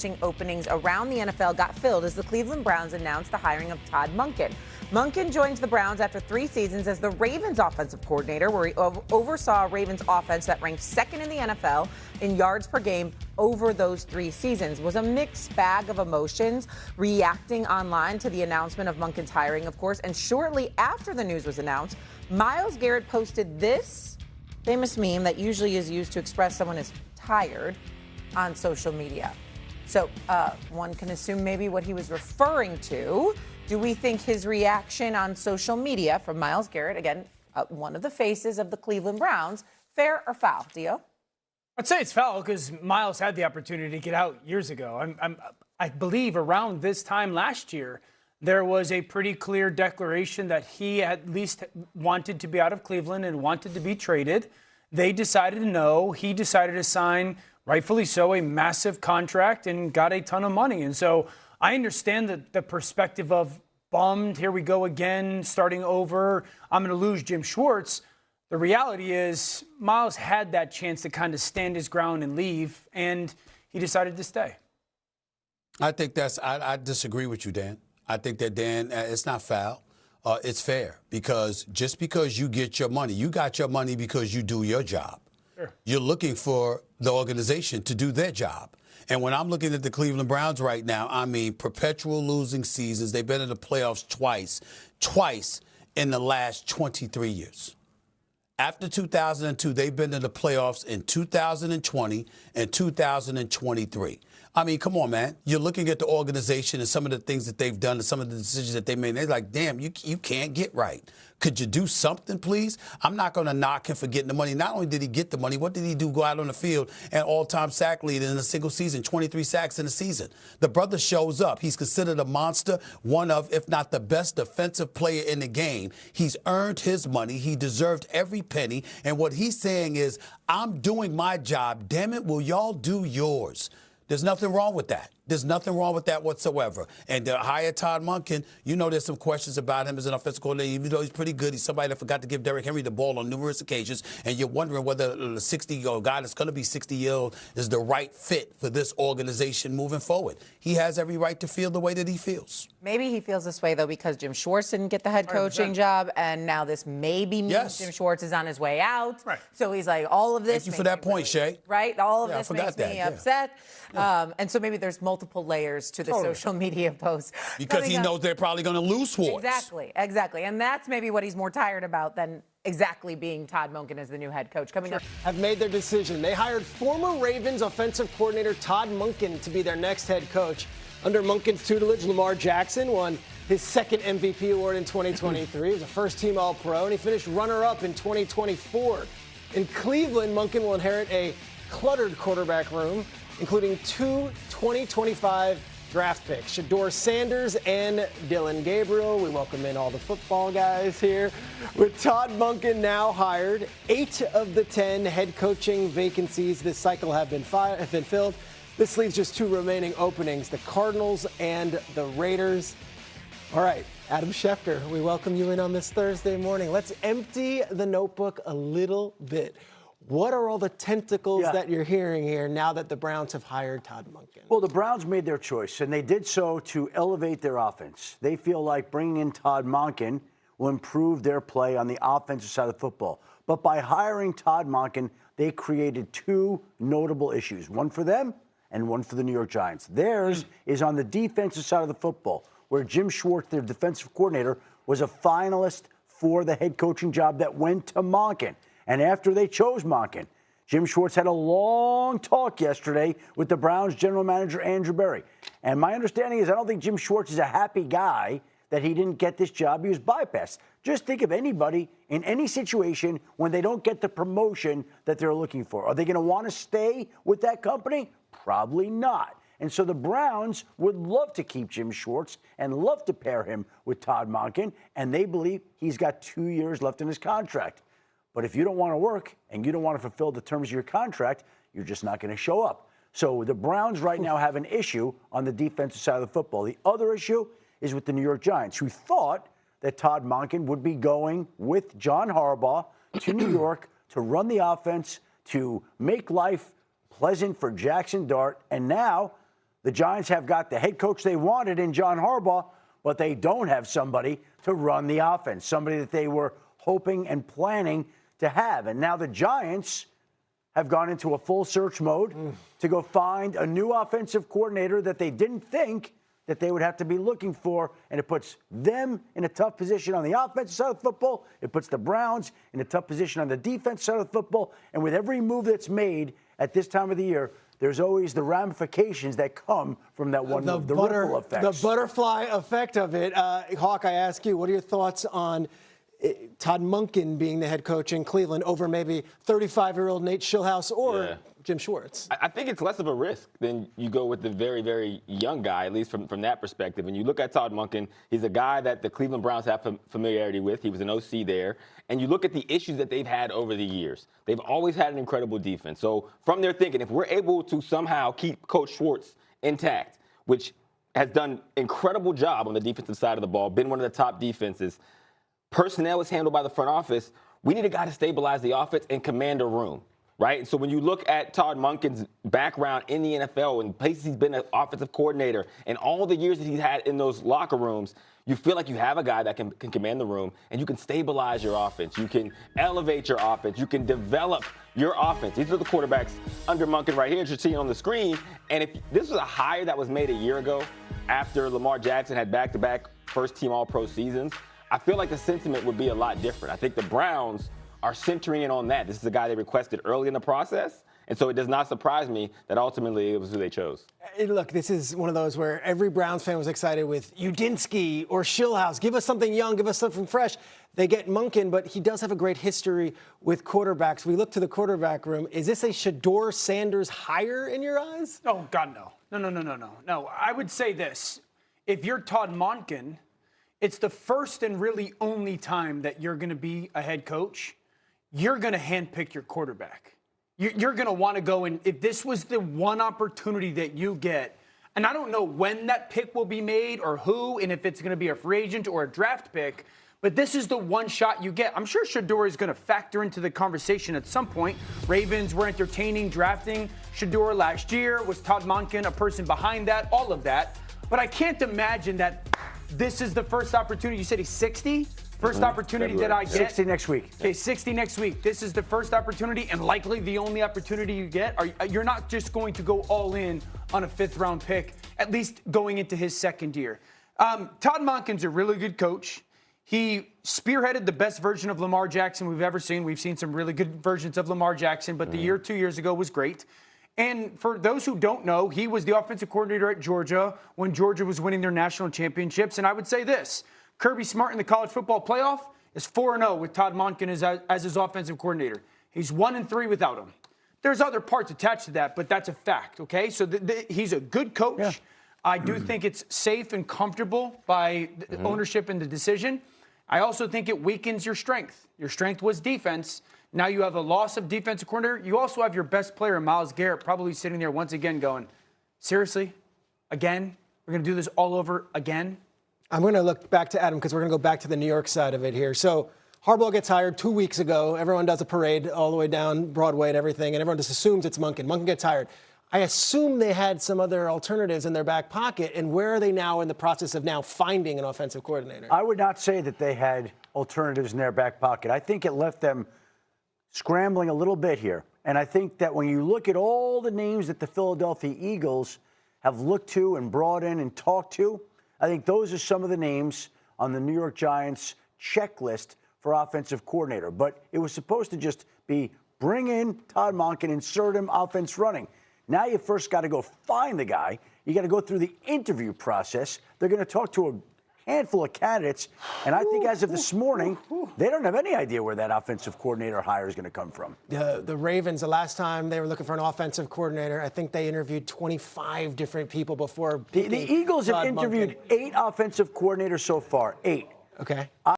coaching openings around the NFL got filled as the Cleveland Browns announced the hiring of Todd Monken. Monken joins the Browns after 3 seasons as the Ravens offensive coordinator, where he oversaw a Ravens offense that ranked second in the NFL in yards per game over those 3 seasons. It was a mixed bag of emotions reacting online to the announcement of Monken's hiring, of course. And shortly after the news was announced, Myles Garrett posted this famous meme that usually is used to express someone is tired on social media. So one can assume maybe what he was referring to. Do we think his reaction on social media from Myles Garrett, again, one of the faces of the Cleveland Browns, fair or foul? Dio? I'd say it's foul because Myles had the opportunity to get out years ago. I believe around this time last year, there was a pretty clear declaration that he at least wanted to be out of Cleveland and wanted to be traded. They decided no. He decided to sign, rightfully so, a massive contract and got a ton of money. And so I understand the perspective of bummed, here we go again, starting over, I'm going to lose Jim Schwartz. The reality is Myles had that chance to kind of stand his ground and leave, and he decided to stay. I think I disagree with you, Dan. I think that, Dan, it's not foul. It's fair because just because you get your money, you got your money because you do your job. Sure. You're looking for the organization to do their job. And when I'm looking at the Cleveland Browns right now, I mean, perpetual losing seasons. They've been in the playoffs twice in the last 23 years. After 2002, they've been in the playoffs in 2020 and 2023. I mean, come on, man. You're looking at the organization and some of the things that they've done and some of the decisions that they made. They're like, damn, you can't get right. Could you do something, please? I'm not going to knock him for getting the money. Not only did he get the money, what did he do? Go out on the field and all-time sack leader in a single season, 23 sacks in a season. The brother shows up. He's considered a monster, one of, if not the best defensive player in the game. He's earned his money. He deserved every penny. And what he's saying is, I'm doing my job. Damn it, will y'all do yours? There's nothing wrong with that. There's nothing wrong with that whatsoever. And to hire Todd Monken, you know there's some questions about him as an offensive coordinator. Even though he's pretty good, he's somebody that forgot to give Derrick Henry the ball on numerous occasions. And you're wondering whether the 60-year-old guy that's going to be 60-year-old is the right fit for this organization moving forward. He has every right to feel the way that he feels. Maybe he feels this way, though, because Jim Schwartz didn't get the head coaching 100%. Job. And now this maybe means Jim Schwartz is on his way out. Right. So he's like, all of this. Thank you for that point, Shay. Right? All of this makes me upset. And so maybe there's multiple layers to the social media posts. Because he knows they're probably going to lose Schwartz. Exactly. And that's maybe what he's more tired about than exactly being Todd Monken as the new head coach. Coming up. Have made their decision. They hired former Ravens offensive coordinator Todd Monken to be their next head coach. Under Monken's tutelage, Lamar Jackson won his second MVP award in 2023. He was a first-team All-Pro, and he finished runner-up in 2024. In Cleveland, Monken will inherit a cluttered quarterback room, including 2 2025 draft picks, Shedeur Sanders and Dylan Gabriel. We welcome in all the football guys here. With Todd Monken now hired, 8 of the 10 head coaching vacancies this cycle have been filled. This leaves just 2 remaining openings, the Cardinals and the Raiders. All right, Adam Schefter, we welcome you in on this Thursday morning. Let's empty the notebook a little bit. What are all the tentacles that you're hearing here now that the Browns have hired Todd Monken? Well, the Browns made their choice, and they did so to elevate their offense. They feel like bringing in Todd Monken will improve their play on the offensive side of football. But by hiring Todd Monken, they created 2 notable issues, one for them and one for the New York Giants. Theirs is on the defensive side of the football, where Jim Schwartz, their defensive coordinator, was a finalist for the head coaching job that went to Monken. And after they chose Monken, Jim Schwartz had a long talk yesterday with the Browns general manager, Andrew Berry. And my understanding is I don't think Jim Schwartz is a happy guy that he didn't get this job. He was bypassed. Just think of anybody in any situation when they don't get the promotion that they're looking for. Are they going to want to stay with that company? Probably not. And so the Browns would love to keep Jim Schwartz and love to pair him with Todd Monken. And they believe he's got 2 years left in his contract. But if you don't want to work and you don't want to fulfill the terms of your contract, you're just not going to show up. So the Browns right now have an issue on the defensive side of the football. The other issue is with the New York Giants, who thought that Todd Monken would be going with John Harbaugh to New York to run the offense, to make life pleasant for Jackson Dart. And now The Giants have got the head coach they wanted in John Harbaugh, but they don't have somebody to run the offense, somebody that they were hoping and planning to have. And now the Giants have gone into a full search mode to go find a new offensive coordinator that they didn't think that they would have to be looking for, and it puts them in a tough position on the offensive side of football. It puts the Browns in a tough position on the defense side of football. And with every move that's made at this time of the year, there's always the ramifications that come from that one move, the ripple effect. The butterfly effect of it. Hawk, I ask you, what are your thoughts on Todd Monken being the head coach in Cleveland over maybe 35-year-old Nate Schillhouse or Jim Schwartz? I think it's less of a risk than you go with the very, very young guy, at least from that perspective. When you look at Todd Monken, he's a guy that the Cleveland Browns have familiarity with. He was an OC there. And you look at the issues that they've had over the years. They've always had an incredible defense. So from their thinking, if we're able to somehow keep Coach Schwartz intact, which has done incredible job on the defensive side of the ball, been one of the top defenses, personnel is handled by the front office. We need a guy to stabilize the offense and command a room, right? And so when you look at Todd Monken's background in the NFL and places he's been an offensive coordinator and all the years that he's had in those locker rooms, you feel like you have a guy that can command the room and you can stabilize your offense. You can elevate your offense. You can develop your offense. These are the quarterbacks under Monken right here that you're seeing on the screen. And if this was a hire that was made a year ago after Lamar Jackson had back-to-back first-team All-Pro seasons, I feel like the sentiment would be a lot different. I think the Browns are centering in on that. This is a guy they requested early in the process, and so it does not surprise me that ultimately it was who they chose. Look, this is one of those where every Browns fan was excited with Udinski or Schillhouse. Give us something young, give us something fresh. They get Monken, but he does have a great history with quarterbacks. We look to the quarterback room. Is this a Shedeur Sanders hire in your eyes? Oh, God, no. No, I would say this. If you're Todd Monken, it's the first and really only time that you're going to be a head coach. You're going to handpick your quarterback. You're going to want to go and if this was the one opportunity that you get, and I don't know when that pick will be made or who, and if it's going to be a free agent or a draft pick, but this is the one shot you get. I'm sure Shedeur is going to factor into the conversation at some point. Ravens were entertaining drafting Shedeur last year. Was Todd Monken a person behind that? All of that. But I can't imagine that this is the first opportunity. You said he's 60? First opportunity that I get. 60 next week. Okay, 60 next week. This is the first opportunity and likely the only opportunity you get. You're not just going to go all in on a fifth-round pick, at least going into his second year. Todd Monken's a really good coach. He spearheaded the best version of Lamar Jackson we've ever seen. We've seen some really good versions of Lamar Jackson, but the year 2 years ago was great. And for those who don't know, he was the offensive coordinator at Georgia when Georgia was winning their national championships. And I would say this, Kirby Smart in the college football playoff is 4-0 with Todd Monken as his offensive coordinator. He's 1-3 without him. There's other parts attached to that, but that's a fact, okay? So he's a good coach. Yeah. I do think it's safe and comfortable by the ownership and the decision. I also think it weakens your strength. Your strength was defense. Now you have a loss of defensive coordinator. You also have your best player, Myles Garrett, probably sitting there once again going, seriously? Again? We're going to do this all over again? I'm going to look back to Adam because we're going to go back to the New York side of it here. So Harbaugh gets hired 2 weeks ago. Everyone does a parade all the way down Broadway and everything, and everyone just assumes it's Monken. Monken gets hired. I assume they had some other alternatives in their back pocket, and where are they now in the process of now finding an offensive coordinator? I would not say that they had alternatives in their back pocket. I think it left them scrambling a little bit here. And I think that when you look at all the names that the Philadelphia Eagles have looked to and brought in and talked to, I think those are some of the names on the New York Giants checklist for offensive coordinator. But it was supposed to just be bring in Todd Monken, insert him, offense running. Now you first got to go find the guy. You got to go through the interview process. They're going to talk to a handful of candidates. And I think as of this morning, they don't have any idea where that offensive coordinator hire is going to come from. The Ravens, the last time they were looking for an offensive coordinator, I think they interviewed 25 different people before. The Eagles have interviewed 8 offensive coordinators so far. 8. Okay.